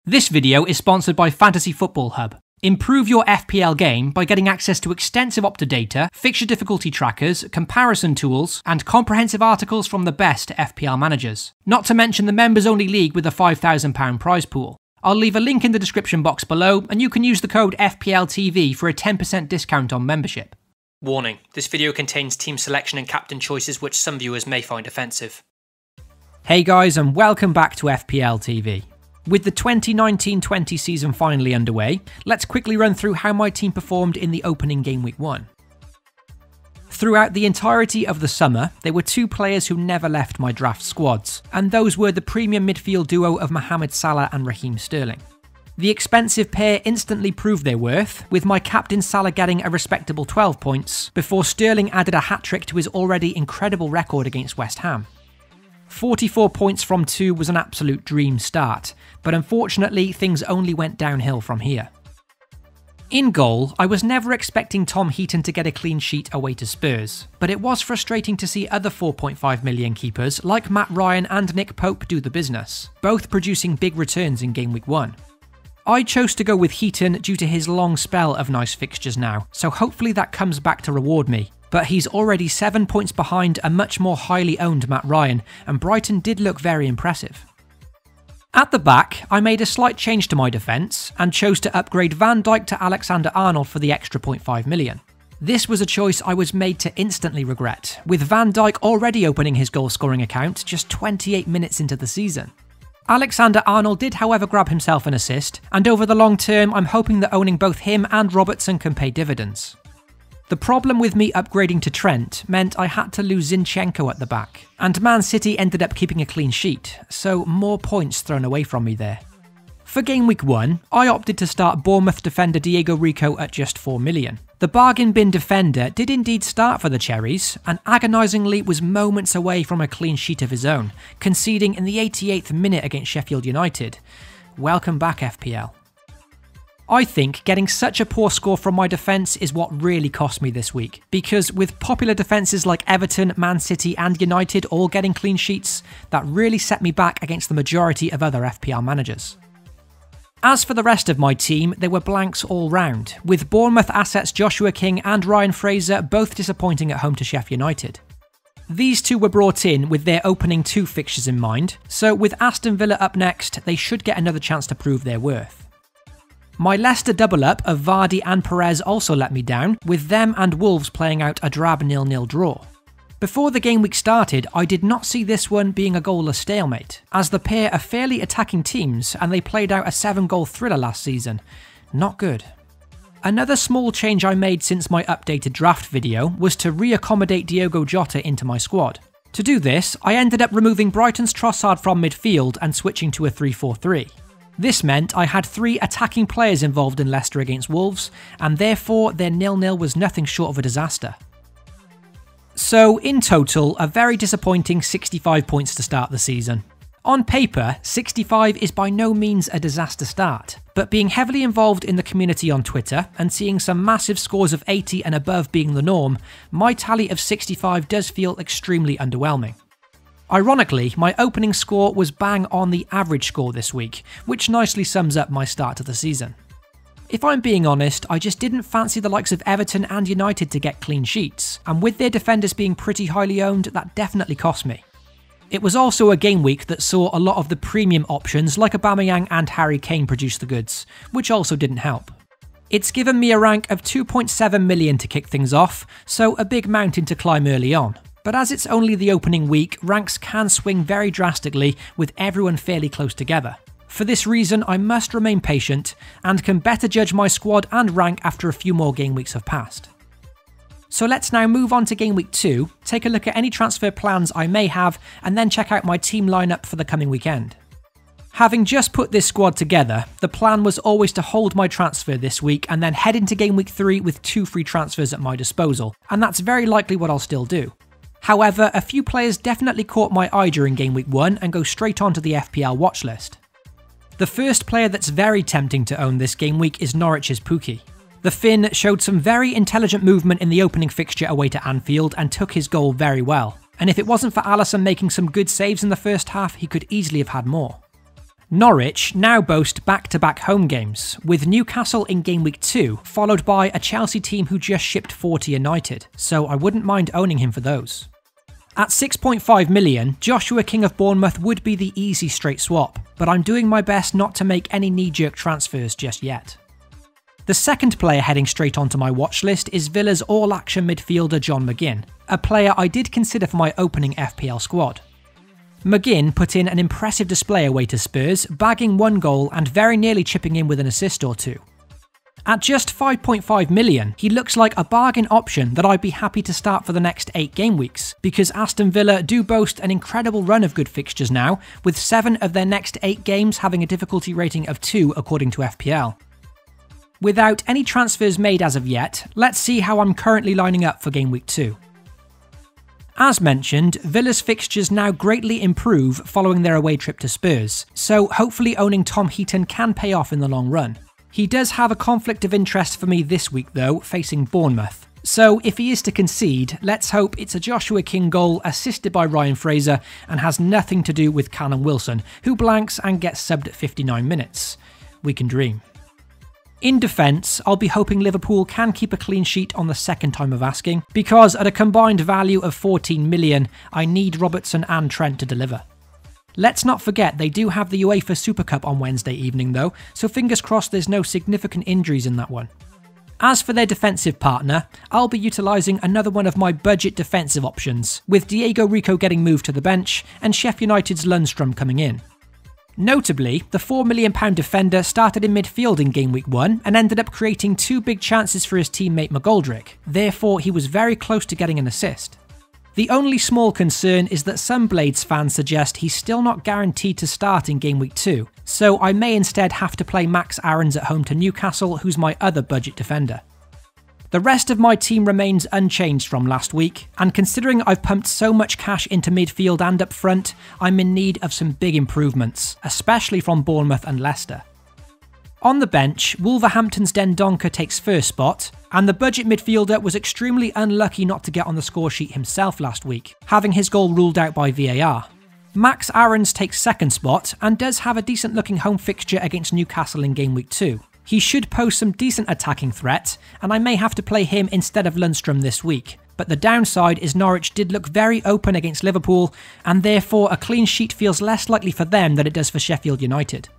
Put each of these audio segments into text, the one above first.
This video is sponsored by Fantasy Football Hub. Improve your FPL game by getting access to extensive Opta data, fixture difficulty trackers, comparison tools, and comprehensive articles from the best FPL managers. Not to mention the members-only league with a £5,000 prize pool. I'll leave a link in the description box below, and you can use the code FPLTV for a 10% discount on membership. Warning, this video contains team selection and captain choices which some viewers may find offensive. Hey guys, and welcome back to FPL TV. With the 2019-20 season finally underway, let's quickly run through how my team performed in the opening game week 1. Throughout the entirety of the summer, there were two players who never left my draft squads, and those were the premium midfield duo of Mohamed Salah and Raheem Sterling. The expensive pair instantly proved their worth, with my captain Salah getting a respectable 12 points, before Sterling added a hat-trick to his already incredible record against West Ham. 44 points from 2 was an absolute dream start, but unfortunately things only went downhill from here. In goal, I was never expecting Tom Heaton to get a clean sheet away to Spurs, but it was frustrating to see other 4.5 million keepers like Matt Ryan and Nick Pope do the business, both producing big returns in game week 1. I chose to go with Heaton due to his long spell of nice fixtures now, so hopefully that comes back to reward me. But he's already 7 points behind a much more highly owned Matt Ryan, and Brighton did look very impressive. At the back, I made a slight change to my defence, and chose to upgrade Van Dijk to Alexander-Arnold for the extra 0.5 million. This was a choice I was made to instantly regret, with Van Dijk already opening his goal-scoring account just 28 minutes into the season. Alexander-Arnold did however grab himself an assist, and over the long term I'm hoping that owning both him and Robertson can pay dividends. The problem with me upgrading to Trent meant I had to lose Zinchenko at the back, and Man City ended up keeping a clean sheet, so more points thrown away from me there. For game week 1, I opted to start Bournemouth defender Diego Rico at just 4 million. The bargain bin defender did indeed start for the Cherries, and agonisingly was moments away from a clean sheet of his own, conceding in the 88th minute against Sheffield United. Welcome back FPL. I think getting such a poor score from my defence is what really cost me this week, because with popular defences like Everton, Man City and United all getting clean sheets, that really set me back against the majority of other FPL managers. As for the rest of my team, there were blanks all round, with Bournemouth assets Joshua King and Ryan Fraser both disappointing at home to Sheffield United. These two were brought in with their opening 2 fixtures in mind, so with Aston Villa up next, they should get another chance to prove their worth. My Leicester double-up of Vardy and Perez also let me down, with them and Wolves playing out a drab 0-0 draw. Before the game week started, I did not see this one being a goalless stalemate, as the pair are fairly attacking teams and they played out a 7-goal thriller last season. Not good. Another small change I made since my updated draft video was to re-accommodate Diogo Jota into my squad. To do this, I ended up removing Brighton's Trossard from midfield and switching to a 3-4-3. This meant I had 3 attacking players involved in Leicester against Wolves, and therefore their 0-0 was nothing short of a disaster. So in total, a very disappointing 65 points to start the season. On paper, 65 is by no means a disaster start, but being heavily involved in the community on Twitter and seeing some massive scores of 80 and above being the norm, my tally of 65 does feel extremely underwhelming. Ironically, my opening score was bang on the average score this week, which nicely sums up my start to the season. If I'm being honest, I just didn't fancy the likes of Everton and United to get clean sheets, and with their defenders being pretty highly owned, that definitely cost me. It was also a game week that saw a lot of the premium options like Aubameyang and Harry Kane produce the goods, which also didn't help. It's given me a rank of 2.7 million to kick things off, so a big mountain to climb early on. But as it's only the opening week, ranks can swing very drastically with everyone fairly close together. For this reason, I must remain patient and can better judge my squad and rank after a few more game weeks have passed. So let's now move on to game week 2, take a look at any transfer plans I may have, and then check out my team lineup for the coming weekend. Having just put this squad together, the plan was always to hold my transfer this week and then head into game week 3 with 2 free transfers at my disposal, and that's very likely what I'll still do. However, a few players definitely caught my eye during game week 1 and go straight onto the FPL watch list. The first player that's very tempting to own this game week is Norwich's Pukki. The Finn showed some very intelligent movement in the opening fixture away to Anfield and took his goal very well, and if it wasn't for Alisson making some good saves in the first half, he could easily have had more. Norwich now boast back-to-back home games, with Newcastle in game week 2, followed by a Chelsea team who just shipped 40 United, so I wouldn't mind owning him for those. At 6.5 million, Joshua King of Bournemouth would be the easy straight swap, but I'm doing my best not to make any knee-jerk transfers just yet. The second player heading straight onto my watch list is Villa's all-action midfielder John Mcginn, a player I did consider for my opening FPL squad. Mcginn put in an impressive display away to Spurs, bagging 1 goal and very nearly chipping in with an assist or 2. At just 5.5 million, he looks like a bargain option that I'd be happy to start for the next 8 game weeks, because Aston Villa do boast an incredible run of good fixtures now, with 7 of their next 8 games having a difficulty rating of 2 according to FPL. Without any transfers made as of yet, let's see how I'm currently lining up for game week 2. As mentioned, Villa's fixtures now greatly improve following their away trip to Spurs, so hopefully owning Tom Heaton can pay off in the long run. He does have a conflict of interest for me this week though, facing Bournemouth. So if he is to concede, let's hope it's a Joshua King goal assisted by Ryan Fraser and has nothing to do with Callum Wilson, who blanks and gets subbed at 59 minutes. We can dream. In defence, I'll be hoping Liverpool can keep a clean sheet on the second time of asking, because at a combined value of 14 million, I need Robertson and Trent to deliver. Let's not forget they do have the UEFA Super Cup on Wednesday evening though, so fingers crossed there's no significant injuries in that one. As for their defensive partner, I'll be utilising another one of my budget defensive options, with Diego Rico getting moved to the bench and Sheffield United's Lundstram coming in. Notably, the £4 million defender started in midfield in game week 1 and ended up creating 2 big chances for his teammate McGoldrick, therefore he was very close to getting an assist. The only small concern is that some Blades fans suggest he's still not guaranteed to start in game week 2, so I may instead have to play Max Aarons at home to Newcastle, who's my other budget defender. The rest of my team remains unchanged from last week, and considering I've pumped so much cash into midfield and up front, I'm in need of some big improvements, especially from Bournemouth and Leicester. On the bench, Wolverhampton's Dendoncker takes first spot, and the budget midfielder was extremely unlucky not to get on the score sheet himself last week, having his goal ruled out by VAR. Max Aarons takes second spot, and does have a decent looking home fixture against Newcastle in game week 2. He should pose some decent attacking threat, and I may have to play him instead of Lundstram this week. But the downside is Norwich did look very open against Liverpool, and therefore a clean sheet feels less likely for them than it does for Sheffield United.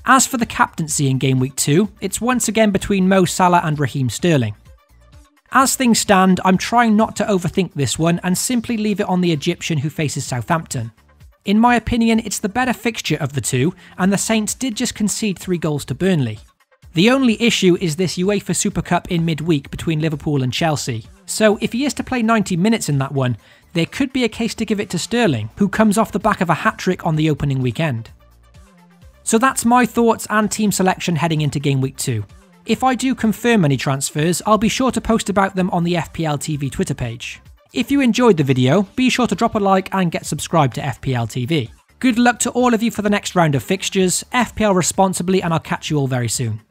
As for the captaincy in game week 2, it's once again between Mo Salah and Raheem Sterling. As things stand, I'm trying not to overthink this one and simply leave it on the Egyptian who faces Southampton. In my opinion, it's the better fixture of the two, and the Saints did just concede 3 goals to Burnley. The only issue is this UEFA Super Cup in midweek between Liverpool and Chelsea, so if he is to play 90 minutes in that one, there could be a case to give it to Sterling, who comes off the back of a hat-trick on the opening weekend. So that's my thoughts and team selection heading into game week 2. If I do confirm any transfers, I'll be sure to post about them on the FPL TV Twitter page. If you enjoyed the video, be sure to drop a like and get subscribed to FPL TV. Good luck to all of you for the next round of fixtures, FPL responsibly, and I'll catch you all very soon.